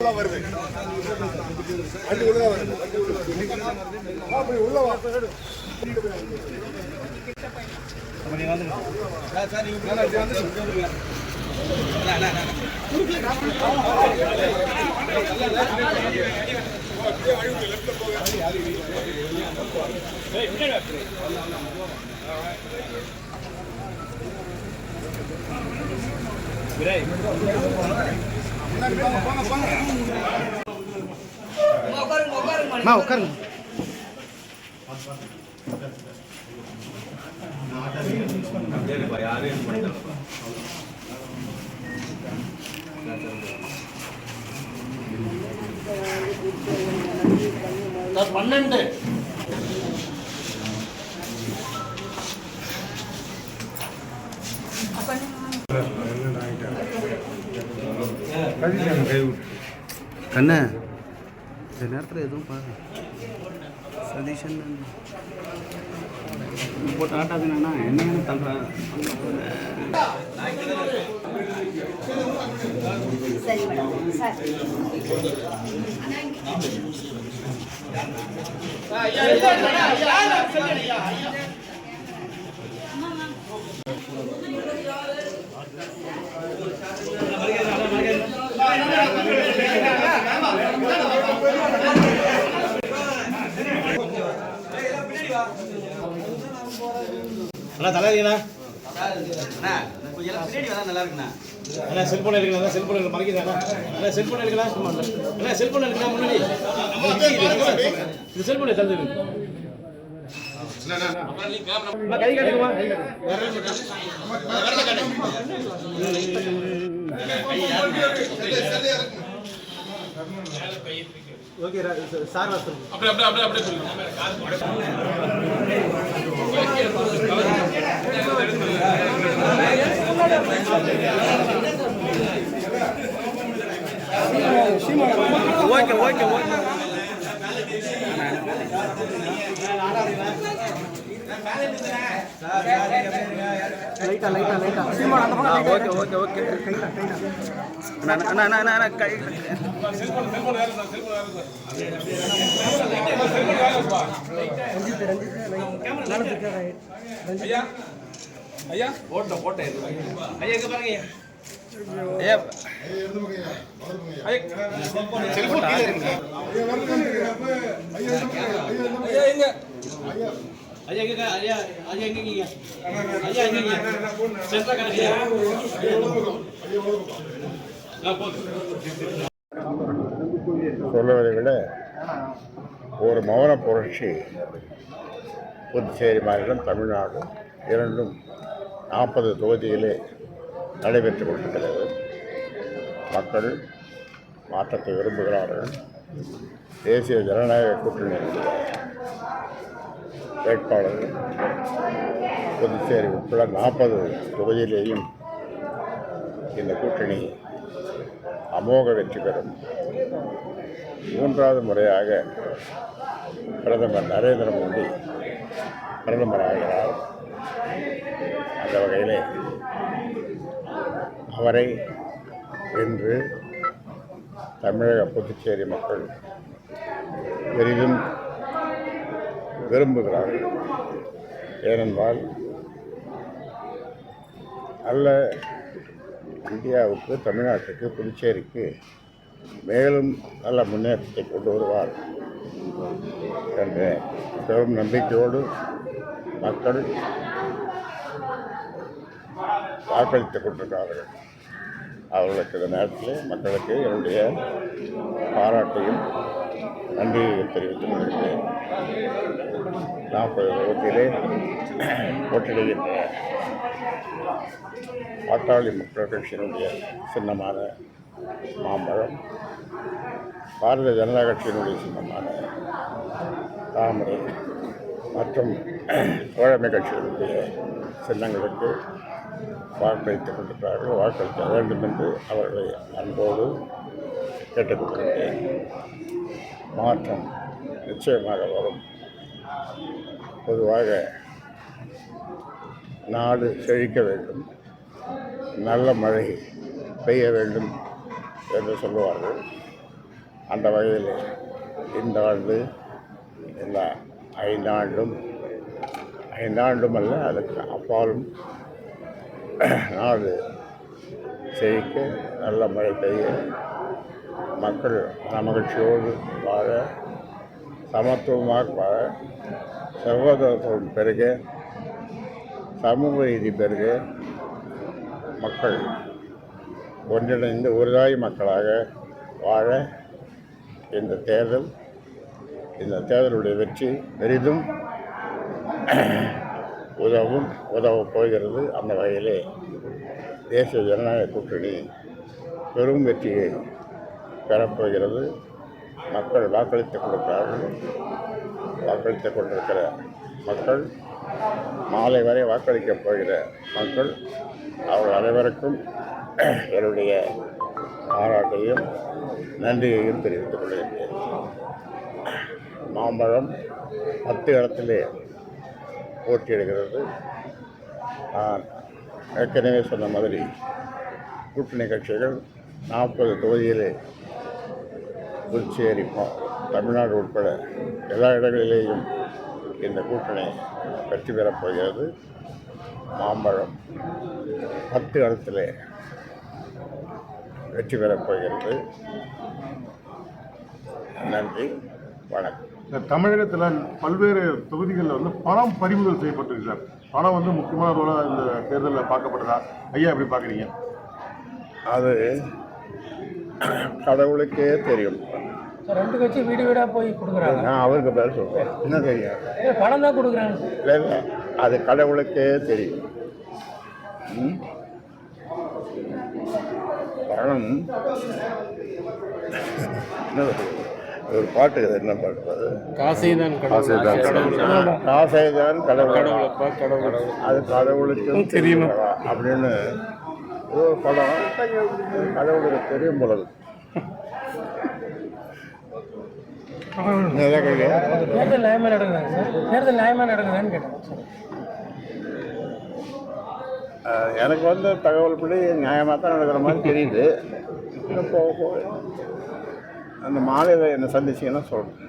உள்ளதான் வருது. வண்டி உள்ளதான் வருது. அப்படி உள்ள வார்த்தை உட்காருங்க. பன்னெண்டு கண்ணா இந்த நேரத்தில் எதுவும் பாரு சதீஷன் போட்டு ஆட்டாதுண்ணா என்ன தள்ளுறேன். அண்ணா நல்லா இருக்கீங்களா? நல்லா இருக்குண்ணா. அண்ணா செல்போன் எடுக்கலாம், செல்போன் எடுக்க மறைக்கிறாங்க. அண்ணா செல்போன் எடுக்கலாம், அண்ணா செல்போன் எடுக்கலாம் முன்னாடி இந்த செல்போனை தந்துருக்கு. கை காட்டுமா? ஓகே சார் அப்படியே அப்படியே அப்படியே சொல்லுங்க. ஓகே ஓகே ஓகே லைட்டா லைட்டா லைட்டா ஓகே ஓகே ஓகே கை ஐயா ஐயா போட்ட போட்ட ஐயா எங்க பாருங்க ஐயா ஐயா செல்போன் கீழ இருக்கு ஐயா எங்க ஐயா எங்க ஐயா ஐயா எங்க நீங்க ஐயா எங்க சென்டர் கடையா சொல்வதை விட ஒரு மௌன புரட்சி புதுச்சேரி மாநிலம் தமிழ்நாடு இரண்டும் 40 தொகுதியிலே நடைபெற்று கொண்டிருக்கிறது. மக்கள் மாற்றத்தை விரும்புகிறார்கள். தேசிய ஜனநாயக கூட்டணியினுடைய வேட்பாளர்கள் புதுச்சேரி உட்பட 40 தொகுதியிலேயும் இந்த கூட்டணி அமோக வெற்றி பெறும். 3வது முறையாக பிரதமர் நரேந்திர மோடி பிரதமராகிறார். அந்த வகையிலே அவரை வென்று தமிழக புதுச்சேரி மக்கள் பெரிதும் விரும்புகிறார்கள். ஏனென்றால் நல்ல இந்தியாவுக்கு, தமிழ்நாட்டுக்கு, புதுச்சேரிக்கு மேலும் நல்ல முன்னேற்றத்தை கொண்டு வருவார் என்ற பெரும் நம்பிக்கையோடு மக்கள் வாக்களித்துக் கொண்டிருக்கிறார்கள். அவர்களுக்கு இந்த நேரத்தில் மக்களுக்கு என்னுடைய பாராட்டையும் நன்றியையும் தெரிவித்துக் கொண்டிருக்கிறேன். 40 தொகுதியிலே போட்டியிடுகின்ற பாட்டாளி மக்கள் கட்சியினுடைய சின்னமான மாம்பழம், பாரதிய ஜனதா கட்சியினுடைய சின்னமான தாமரை மற்றும் தோழமை கட்சியினுடைய சின்னங்களுக்கு வாக்களித்துக் கொண்டிருக்கிறார்கள். வாக்களிக்க வேண்டும் என்று அவர்களை அன்போடு கேட்டுக்கொள்கிறேன். மாற்றம் நிச்சயமாக வரும். பொதுவாக நாடு செழிக்க வேண்டும், நல்ல மழை பெய்ய வேண்டும் என்று சொல்லுவார்கள். அந்த வகையில் இந்த ஆண்டு இந்த ஐந்தாண்டும் அல்ல அதுக்கு அப்பாலும் நாடு செழிக்க நல்ல மழை பெய்ய மக்கள் மகிழ்ச்சியோடு வாழ சமத்துவமாக வாழ சகோதரத்துவம் பெருக சமூக நீதி பெருக மக்கள் ஒன்றிணைந்து ஒருதாய் மக்களாக வாழ இந்த தேர்தலுடைய வெற்றி பெரிதும் உதவப் போகிறது. அந்த வகையிலே தேசிய ஜனநாயக கூட்டணி பெரும் வெற்றியை பெறப்போகிறது. மக்கள் வாக்களித்துக் கொடுக்கிறார்கள். வாக்களித்துக் கொண்டிருக்கிற மக்கள், மாலை வரை வாக்களிக்கப் போகிற மக்கள், அவர்கள் அனைவருக்கும் என்னுடைய பாராட்டையும் நன்றியையும் தெரிவித்துக் கொள்கின்றேன். மாம்பழம் 10 இடத்திலே போட்டியிடுகிறது. நான் ஏற்கனவே சொன்ன மாதிரி கூட்டணி கட்சிகள் 40 தொகுதியிலே புதுச்சேரி தமிழ்நாடு உட்பட எல்லா இடங்களிலேயும் இந்த கூட்டணி வெற்றி பெறப் போகிறது. மாம்பழம் 10 இடத்திலே வெற்றி பெறப் போகிறது. நன்றி, வணக்கம். தமிழகத்தில் பல்வேறு தொகுதிகளில் வந்து பணம் பறிமுதல் செய்யப்பட்டிருக்கு சார். பணம் வந்து முக்கியமான ரோலாக இந்த தேர்தலில் பார்க்கப்பட்டதா? ஐயா எப்படி பார்க்குறீங்க? அது கடவுளுக்கே தெரியும். 2 கட்சி வீடு வீடாக போய் கொடுக்குறாங்க. நான் அவருக்கு பேர் சொல்கிறேன், என்ன தெரியும்? பணம் தான் கொடுக்குறாங்க. இல்லை, அது கடவுளுக்கே தெரியும். பணம் என்ன ஒரு பாட்டு, என்ன பாட்டு? காசைதான் கடவுள், அது கடவுளுக்கு தெரியும் அப்படின்னு ஒரு படம் கடவுளுக்கு தெரியும் போல. தேர்தல் நியாயமாக நடக்குதாங்க சார்? தேர்தல் நியாயமாக நடக்குதான்னு கேட்டேன். எனக்கு வந்து தகவல் படி நியாயமாக தான் நடக்கிற மாதிரி தெரியுது. போக போக அந்த மாலையில் என்னை சந்திச்சிங்கன்னா சொல்கிறேன்.